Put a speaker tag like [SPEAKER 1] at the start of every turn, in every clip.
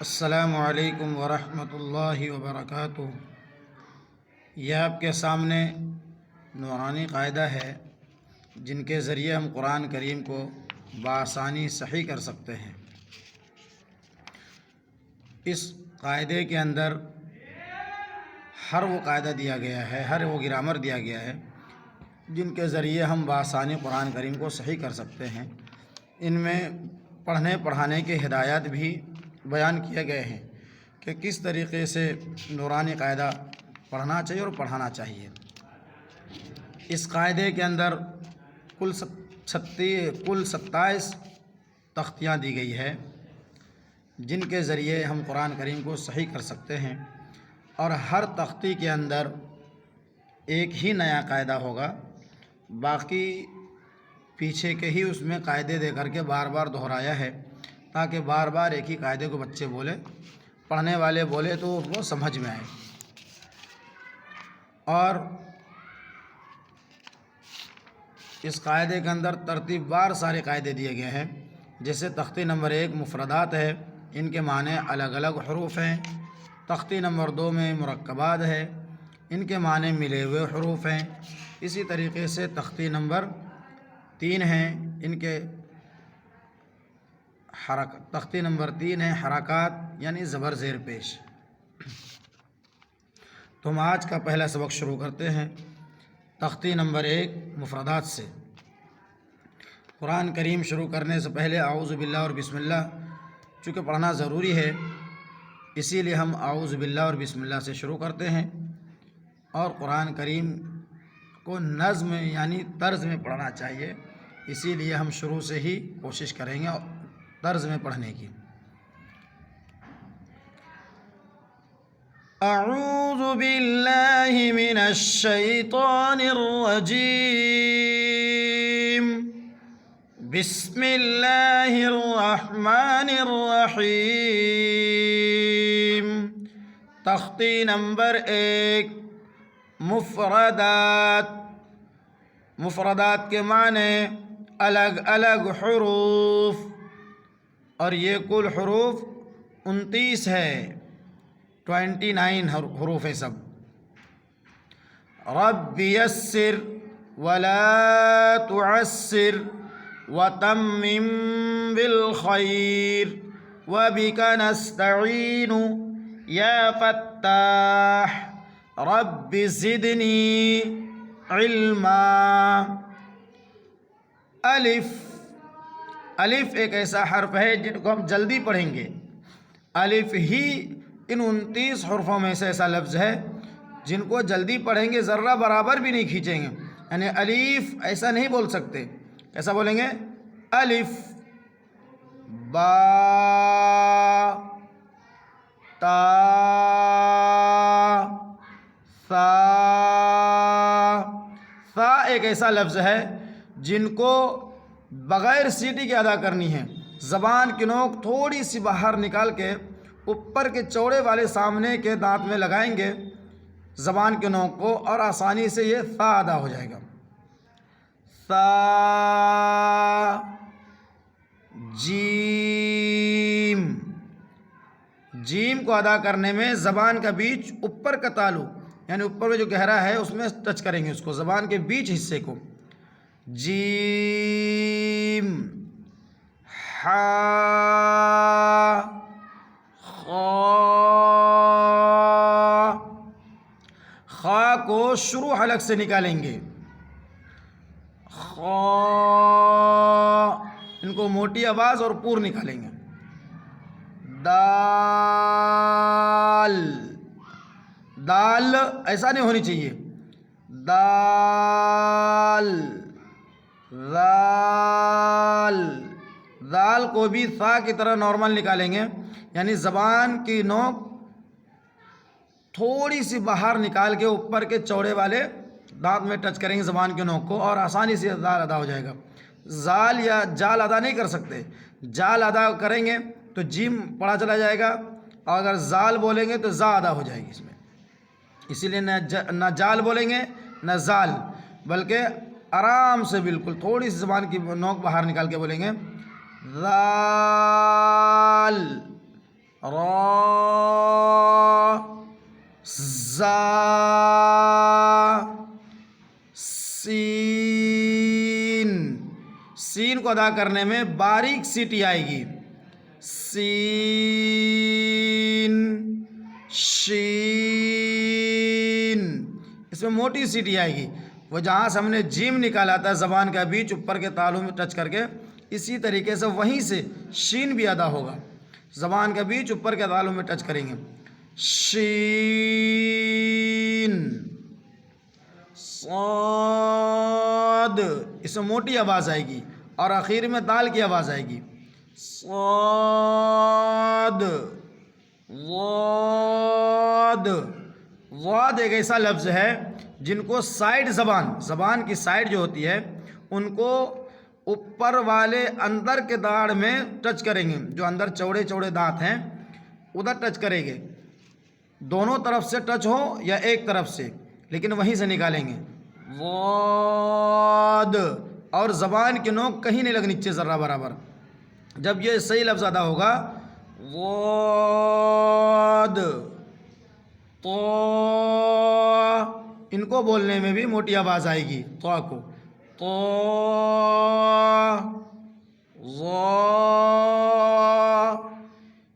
[SPEAKER 1] السلام علیکم ورحمۃ اللہ وبرکاتہ۔ یہ آپ کے سامنے نورانی قاعدہ ہے جن کے ذریعے ہم قرآن کریم کو بآسانی صحیح کر سکتے ہیں۔ اس قاعدے کے اندر ہر وہ قاعدہ دیا گیا ہے، ہر وہ گرامر دیا گیا ہے جن کے ذریعے ہم بآسانی قرآن کریم کو صحیح کر سکتے ہیں۔ ان میں پڑھنے پڑھانے کے ہدایات بھی بیان کیے گئے ہیں کہ کس طریقے سے نورانی قاعدہ پڑھنا چاہیے اور پڑھانا چاہیے۔ اس قاعدے کے اندر کل 27 تختیاں دی گئی ہے جن کے ذریعے ہم قرآن کریم کو صحیح کر سکتے ہیں، اور ہر تختی کے اندر ایک ہی نیا قاعدہ ہوگا، باقی پیچھے کے ہی اس میں قاعدے دے کر کے بار بار دہرایا ہے تاکہ بار بار ایک ہی قاعدے کو بچے بولے، پڑھنے والے بولے تو وہ سمجھ میں آئے۔ اور اس قاعدے کے اندر ترتیب وار سارے قاعدے دیے گئے ہیں، جیسے تختی نمبر 1 مفردات ہے، ان کے معنی الگ الگ حروف ہیں۔ تختی نمبر 2 میں مرکبات ہے، ان کے معنی ملے ہوئے حروف ہیں۔ اسی طریقے سے تختی نمبر 3 ہیں، ان کے تختی نمبر 3 ہے حرکات یعنی زبر زیر پیش۔ تو ہم آج کا پہلا سبق شروع کرتے ہیں تختی نمبر 1 مفردات سے۔ قرآن کریم شروع کرنے سے پہلے اعوذ باللہ اور بسم اللہ چونکہ پڑھنا ضروری ہے، اسی لیے ہم اعوذ باللہ اور بسم اللہ سے شروع کرتے ہیں، اور قرآن کریم کو نظم یعنی طرز میں پڑھنا چاہیے، اسی لیے ہم شروع سے ہی کوشش کریں گے طرز میں پڑھنے کی۔ اعوذ باللہ من الشیطان الرجیم، بسم اللہ الرحمن الرحیم۔ تختی نمبر 1 مفردات۔ مفردات کے معنی الگ الگ حروف، اور یہ کل حروف 29 ہے، 29 حروف ہے سب۔ رب یسر ولا تعسر وتمم بالخیر وبک نستعین یا فتاح رب زدنی علما۔ الف ایک ایسا حرف ہے جن کو ہم جلدی پڑھیں گے۔ الف ہی ان 29 حرفوں میں سے ایسا لفظ ہے جن کو جلدی پڑھیں گے، ذرہ برابر بھی نہیں کھینچیں گے، یعنی الف ایسا نہیں بول سکتے۔ کیسا بولیں گے؟ الف با تا ثا۔ ثا ایک ایسا لفظ ہے جن کو بغیر سیٹی کے ادا کرنی ہے، زبان کی نوک تھوڑی سی باہر نکال کے اوپر کے چوڑے والے سامنے کے دانت میں لگائیں گے زبان کے نوک کو، اور آسانی سے یہ ثا ادا ہو جائے گا۔ ثا جیم۔ جیم کو ادا کرنے میں زبان کا بیچ اوپر کا تالو یعنی اوپر میں جو گہرا ہے اس میں ٹچ کریں گے، اس کو زبان کے بیچ حصے کو۔ جیم حا خا۔ خا کو شروع حلق سے نکالیں گے، خا، ان کو موٹی آواز اور پور نکالیں گے۔ دال۔ دال ایسا نہیں ہونی چاہیے، دال۔ ذال۔ ذال کو بھی ثا کی طرح نارمل نکالیں گے، یعنی زبان کی نوک تھوڑی سی باہر نکال کے اوپر کے چوڑے والے دانت میں ٹچ کریں گے زبان کی نوک کو، اور آسانی سے ذال ادا ہو جائے گا۔ زال یا جال ادا نہیں کر سکتے، جال ادا کریں گے تو جیم پڑھا چلا جائے گا، اور اگر زال بولیں گے تو زا ادا ہو جائے گی اس میں، اسی لیے نہ جال بولیں گے نہ زال، بلکہ آرام سے بالکل تھوڑی سی زبان کی نوک باہر نکال کے بولیں گے۔ ذال را زا سین. سین کو ادا کرنے میں باریک سیٹی آئے گی. سین شین، اس میں موٹی سیٹی آئے گی. وہ جہاں سے ہم نے جیم نکالا تھا زبان کا بیچ اوپر کے تالوں میں ٹچ کر کے، اسی طریقے سے وہیں سے شین بھی ادا ہوگا. زبان کا بیچ اوپر کے تالوں میں ٹچ کریں گے. شین. صاد، اس میں موٹی آواز آئے گی اور آخر میں دال کی آواز آئے گی. صاد. ضاد. ضاد ایک ایسا لفظ ہے جن کو سائڈ زبان کی سائڈ جو ہوتی ہے ان کو اوپر والے اندر کے داڑھ میں ٹچ کریں گے. جو اندر چوڑے چوڑے دانت ہیں ادھر ٹچ کریں گے. دونوں طرف سے ٹچ ہو یا ایک طرف سے، لیکن وہیں سے نکالیں گے. ضاد. اور زبان کی نوک کہیں نہیں لگنی چاہیے ذرہ برابر. جب یہ صحیح لفظ ادا ہوگا ضاد. تو ان کو بولنے میں بھی موٹی آواز آئے گی. تو کو تو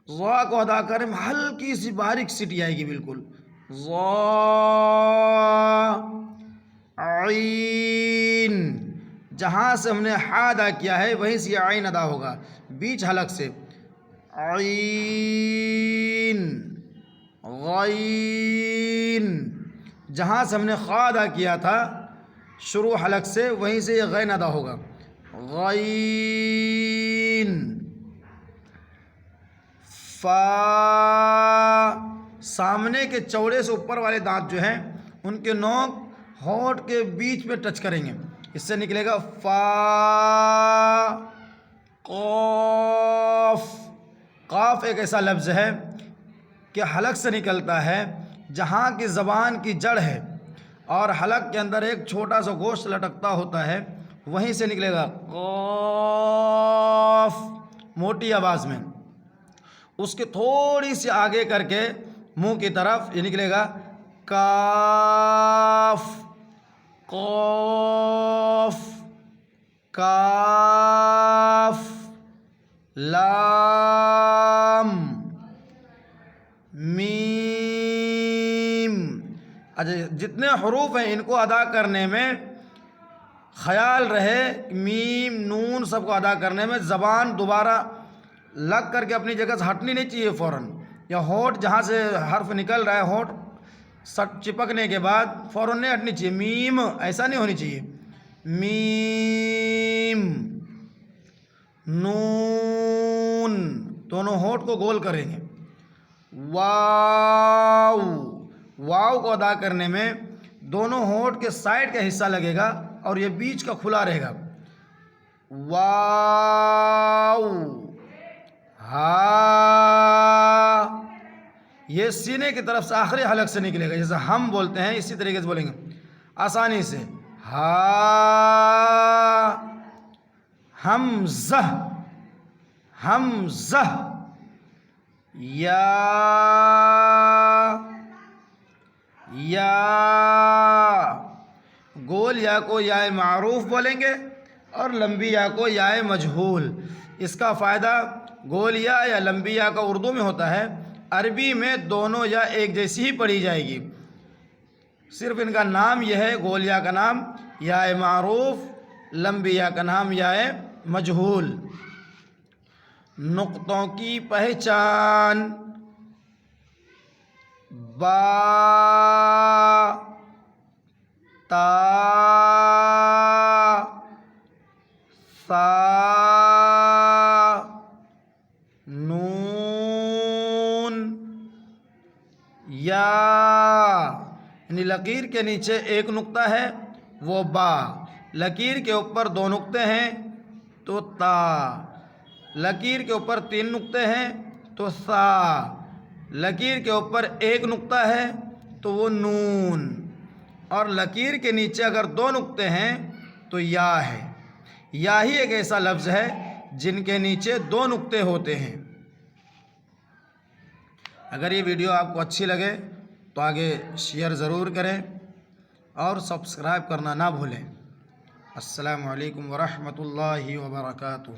[SPEAKER 1] ضا کو ادا کریں ہلکی سی باریک سیٹی آئے گی بالکل. ضا. عین. جہاں سے ہم نے ہا ادا کیا ہے وہیں سے عین ادا ہوگا بیچ حلق سے. عین. غین. جہاں سے ہم نے خا ادا کیا تھا شروع حلق سے وہیں سے یہ غین ادا ہوگا. غین. فا. سامنے کے چوڑے سے اوپر والے دانت جو ہیں ان کے نوک ہونٹ کے بیچ میں ٹچ کریں گے. اس سے نکلے گا فا. قاف. قاف ایک ایسا لفظ ہے کہ حلق سے نکلتا ہے جہاں کی زبان کی جڑ ہے اور حلق کے اندر ایک چھوٹا سا گوشت لٹکتا ہوتا ہے وہیں سے نکلے گا قاف موٹی آواز میں. اس کے تھوڑی سی آگے کر کے منہ کی طرف یہ نکلے گا کاف. قاف. کاف. لام. میم. اچھا جتنے حروف ہیں ان کو ادا کرنے میں خیال رہے میم نون سب کو ادا کرنے میں زبان دوبارہ لگ کر کے اپنی جگہ سے ہٹنی نہیں چاہیے فوراً، یا ہونٹ جہاں سے حرف نکل رہا ہے ہونٹ سٹ چپکنے کے بعد فوراً نہیں ہٹنی چاہیے. میم ایسا نہیں ہونی چاہیے. میم. نون. دونوں ہونٹ کو گول کریں گے. واو. واو کو ادا کرنے میں دونوں ہونٹ کے سائڈ کا حصہ لگے گا اور یہ بیچ کا کھلا رہے گا. واو. ہا. یہ سینے کی طرف سے آخری حلق سے نکلے گا. جیسے ہم بولتے ہیں اسی طریقے سے بولیں گے آسانی سے. ہا. حمزہ. حمزہ. یا. یا. گول یا کو یا معروف بولیں گے اور لمبی یا کو یا مجہول. اس کا فائدہ گول یا لمبی یا کا اردو میں ہوتا ہے، عربی میں دونوں یا ایک جیسی ہی پڑھی جائے گی. صرف ان کا نام یہ ہے گول یا کا نام یا معروف، لمبی یا کا نام یا مجہول. نقطوں کی پہچان. با. تا. سا. نون. یا. یعنی لکیر کے نیچے ایک نقطہ ہے وہ با، لکیر کے اوپر دو نقطے ہیں تو تا، لکیر کے اوپر تین نقطے ہیں تو سا، لکیر کے اوپر ایک نقطہ ہے تو وہ نون، اور لکیر کے نیچے اگر دو نقطے ہیں تو یا ہے. یا ہی ایک ایسا لفظ ہے جن کے نیچے دو نقطے ہوتے ہیں. اگر یہ ویڈیو آپ کو اچھی لگے تو آگے شیئر ضرور کریں اور سبسکرائب کرنا نہ بھولیں۔ السلام علیکم ورحمۃ اللہ وبرکاتہ۔